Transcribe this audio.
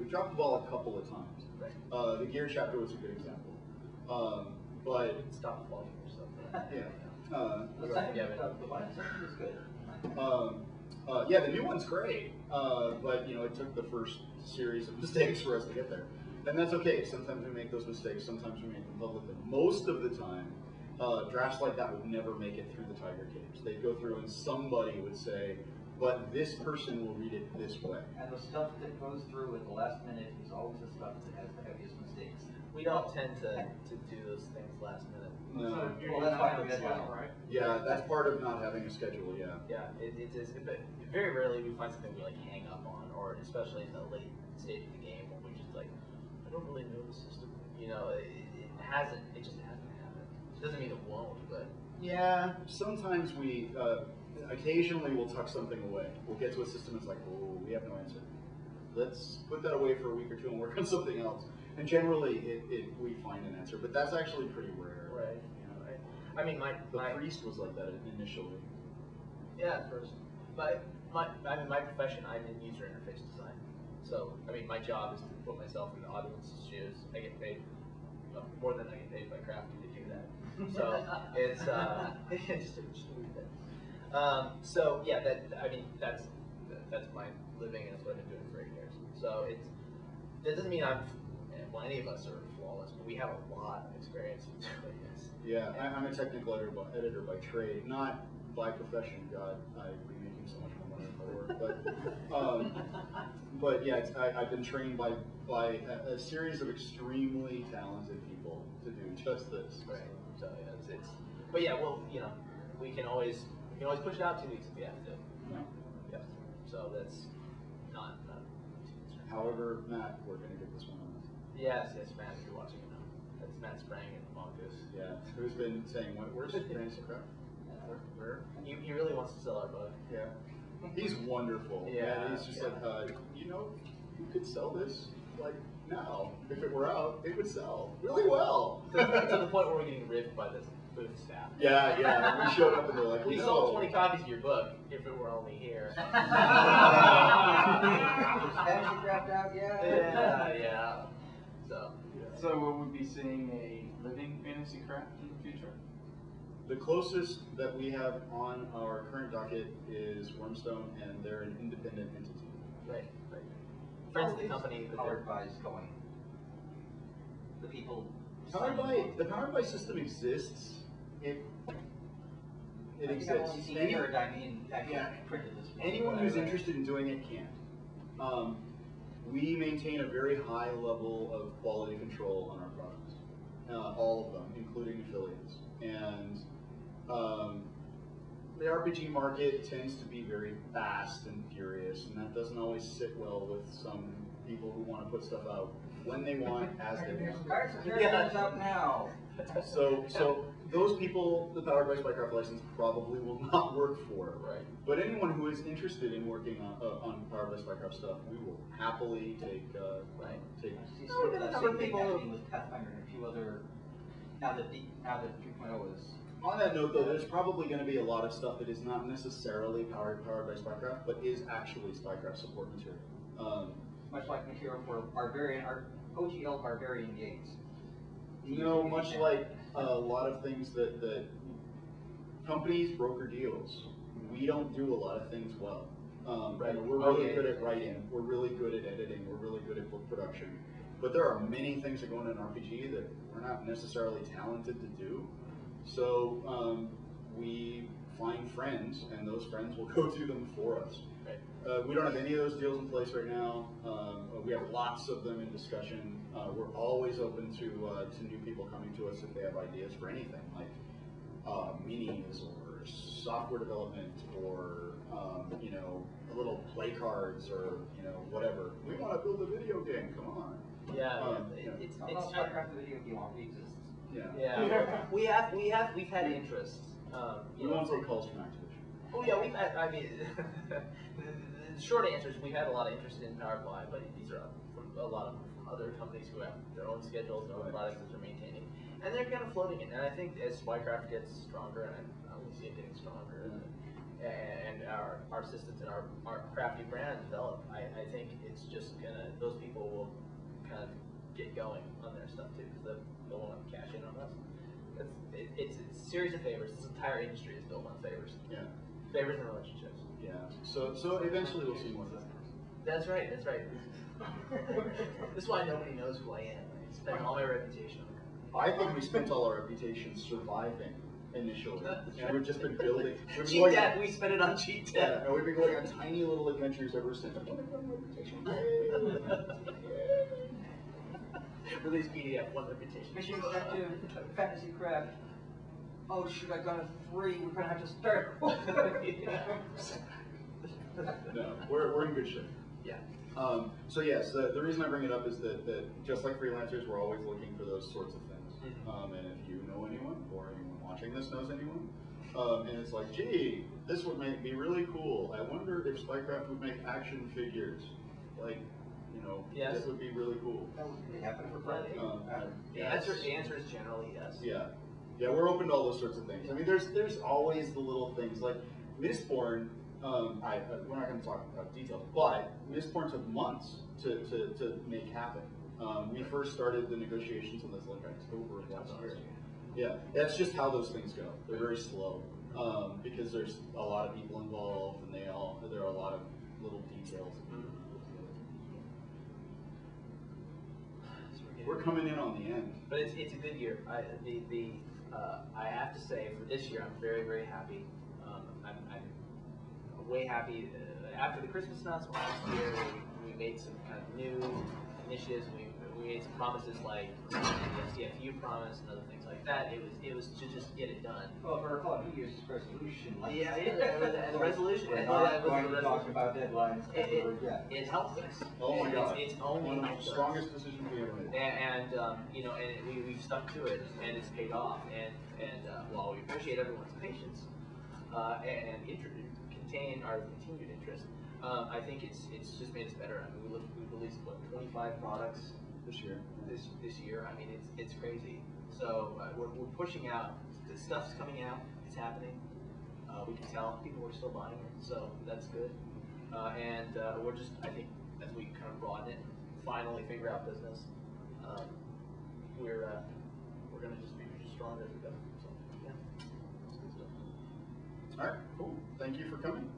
we've dropped the ball a couple of times. Right. The gear chapter was a good example. But stop flogging yourself. Yeah. The button section is good. Yeah, the new one's great, but it took the first series of mistakes for us to get there, and that's okay. Sometimes we make those mistakes, sometimes we make them publicly. Most of the time, drafts like that would never make it through the Tiger cage. They'd go through and somebody would say, but this person will read it this way. And the stuff that goes through at the last minute is always the stuff that has the heaviest mistakes. We don't tend to do those things last minute. No. So Well, that's why we schedule, right? Yeah, that's part of not having a schedule. Yeah. Yeah, it is. But very rarely we find something we like hang up on, or especially in the late stage of the game when we just like, I don't really know the system. It hasn't. It just hasn't happened. It doesn't mean it won't, but Yeah, sometimes we, occasionally we'll tuck something away. We'll get to a system that's like, oh, we have no answer. Let's put that away for a week or two and work on something else. And generally, we find an answer, but that's actually pretty rare. right. Right. I mean, The priest was like that initially. Yeah, at first. But my profession, I'm in user interface design. So, I mean, my job is to put myself in the audience's shoes. I get paid more than I get paid by Crafty to do that. So it's just a weird thing. So yeah, that's my living, and that's what I've been doing for 8 years. So that doesn't mean any of us are flawless, but we have a lot of experience in doing this. Yeah, I'm a technical editor by trade, not by profession. God, I'd be making so much more money if I were. But yeah, I've been trained by a series of extremely talented people to do just this. Right. So yeah, but yeah, well, we can always push it out 2 weeks if we have to. Yeah. Yeah. So that's not. However, Matt, we're going to get this one on. Yes, Matt, if you're watching it now. That's Matt Sprang and Mongoose. Yeah, who's been saying, where's Fantasy Craft? Where? He really wants to sell our book. Yeah. He's wonderful. Yeah. He's just like, you could sell this, like, now. If it were out, it would sell really well. To the point where we're getting ribbed by the booth staff. Yeah. We showed up and they're like, we sold 20 copies of your book if it were only here. Fantasy Craft out yet? Yeah. So will we be seeing a living Fantasy Craft in the future? The closest that we have on our current docket is Wormstone, and they're an independent entity. Right. Friends of the company that Powered by is going. The people. The Powered by system exists. It exists. I've only seen it, I mean, printed this. Anyone who's interested in doing it can. We maintain a very high level of quality control on our products, all of them, including affiliates. And the RPG market tends to be very fast and furious, and that doesn't always sit well with some people who want to put stuff out when they want, as they want. It's up now. So those people, the Powered by Spycraft license probably will not work for. Right. But anyone who is interested in working on Powered by Spycraft stuff, we will happily take. I've seen people with Pathfinder and a few other. Now that 3.0 is. On that note, though, there's probably going to be a lot of stuff that is not necessarily powered by Spycraft, but is actually Spycraft support material. Much like material for our OGL Barbarian games. Much like a lot of things that companies broker deals. We don't do a lot of things well. We're really good at writing. We're really good at editing. We're really good at book production. But there are many things that go into an RPG that we're not necessarily talented to do. So we find friends, and those friends will go do them for us. Right. We don't have any of those deals in place right now. We have lots of them in discussion. We're always open to new people coming to us if they have ideas for anything, like minis or software development or little play cards or whatever. We want to build a video game. Come on. Yeah. It's Spycraft the video game already exists. Yeah. We've had interest. We won't take calls from Activision. Oh yeah, we've had. I mean, the short answer is we've had a lot of interest in PowerPoint, but these are from a lot of other companies who have their own schedules, their own products that they're maintaining, and they're kind of floating it. And I think as Spycraft gets stronger, and I only see it getting stronger, and our systems and our crafty brand develop, I think it's just gonna, those people will kind of get going on their stuff too, because they'll want to cash in on us. It's a series of favors. This entire industry is built on favors. Yeah. Favors and relationships. Yeah. So eventually we'll see more of that. That's right. That's right. This is why nobody knows who I am. I spent all my reputation on it. I think we spent all our reputation surviving initially. And we've just been building. Cheat death. We spent it on cheat Yeah, death. and we've been going on tiny little adventures ever since. Release PDF, one reputation. Mission step 2, fantasy craft. Oh shoot, I got a 3. We're gonna have to start. No, we're in good shape. Yeah. So yes, the reason I bring it up is that just like freelancers, we're always looking for those sorts of things. And if you know anyone, or anyone watching this knows anyone, and it's like, gee, this would be really cool. I wonder if Spycraft would make action figures. Like, you know, Yes. that would be really cool. That would happen for Friday. The answer is generally yes. Yeah. Yeah, we're open to all those sorts of things. I mean, there's always the little things like Mistborn. We're not going to talk about details, but Mistborn took months to make happen. We first started the negotiations on this like October of last year. Yeah, that's just how those things go. They're very slow because there's a lot of people involved, and there are a lot of little details. We're coming in on the end. But it's a good year. I have to say, for this year, I'm very, very happy. I'm way happy. After the Christmas announcement last year, we made some kind of new initiatives. We made some promises like the SDFU promise and other things like that. It was to just get it done. Well, if I recall, New Year's resolution. Like, Yeah, and the resolution. We're and not that was going the to talk resolution. about deadlines ever again. It helped us. Oh my God! It's only one of helped the us. strongest decisions we ever made. And you know, and we've stuck to it, and it's paid off. And while we appreciate everyone's patience and contain our continued interest, I think it's just made us better. I mean, we released what 25 products This year. this year. I mean, it's crazy. So we're pushing out. The stuff's coming out. It's happening. We can tell people are still buying it, so that's good. And we're just, I think, as we kind of broaden it, finally figure out business, we're going to just be stronger as we go. So, yeah, it's good stuff. All right, cool. Thank you for coming.